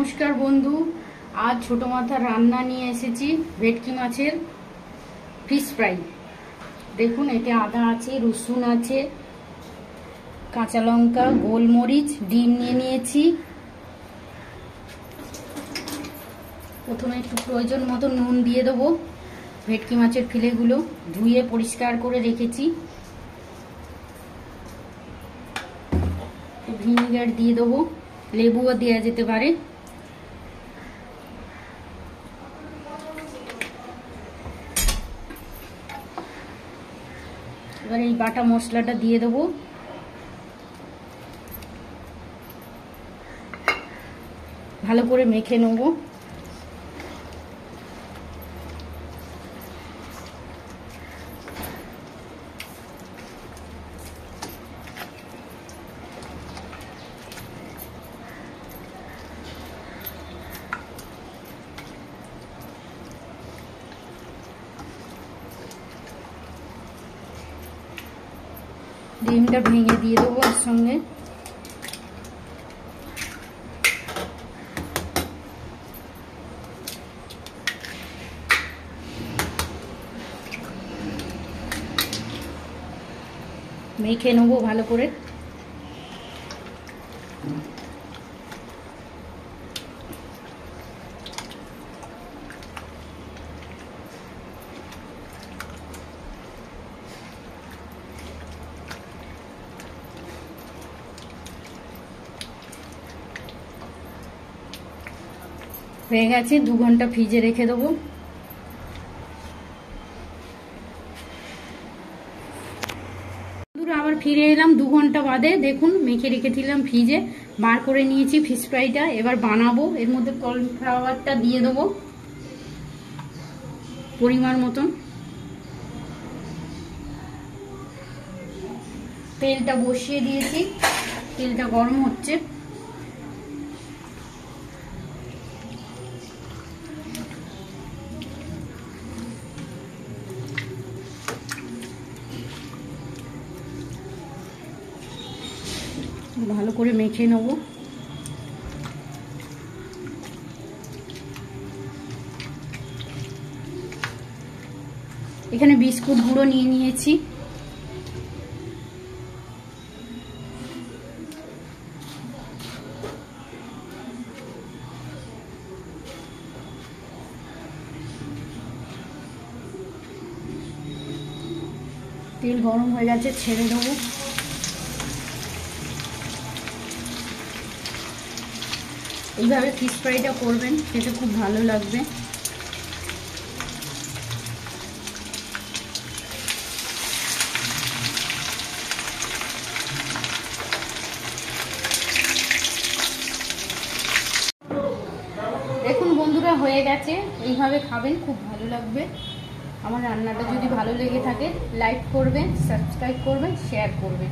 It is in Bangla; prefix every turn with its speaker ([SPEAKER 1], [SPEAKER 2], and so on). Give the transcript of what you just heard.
[SPEAKER 1] नमस्कार बंधु आज छोटो माथा रान्ना निये एसेछि भेटकी माछेर फिश फ्राई। देखुन एते आदा आछे, रसुन आछे, काँचा लंका, गोलमरिच, डिम निये नियेछि। प्रथमे एकटु प्रयोजन मतो नुन दिये देबो। भेटकी माछेर फिलेगुलो धुए परिष्कार करे रेखेछि। ভিনিগার দিয়ে দেবো, লেবুও দেওয়া যেতে পারে। এবার এই বাটা মশলাটা দিয়ে দেবো। ভালো করে মেখে নেবো। ডিমটা ভেঙে দিয়ে দেবো এর সঙ্গে। মেখে নেবো ভালো করে। হয়ে গেছে, 2 ঘন্টা ফ্রিজে রেখে দেবো। আবার ফিরে এলাম 2 ঘন্টা বাদে। দেখুন মেখে রেখেছিলাম ফ্রিজে, বার করে নিয়েছি ফিশ ফ্রাইটা। এবার বানাবো। এর মধ্যে কর্নফ্লাওয়ারটা দিয়ে দেবো পরিমাণ মতন। তেলটা বসিয়ে দিয়েছি, তেলটা গরম হচ্ছে। ভালো করে মেখে নেব। এখানে বিস্কুট গুঁড়ো নিয়ে নিয়েছি। তেল গরম হয়ে গেছে, ছেড়ে দেবো। এইভাবে ফিশ ফ্রাইটা করবেন, খেতে খুব ভালো লাগবে। দেখুন বন্ধুরা হয়ে গেছে। এইভাবে খাবেন, খুব ভালো লাগবে। আমার রান্নাটা যদি ভালো লেগে থাকে লাইক করবেন, সাবস্ক্রাইব করবেন, শেয়ার করবেন।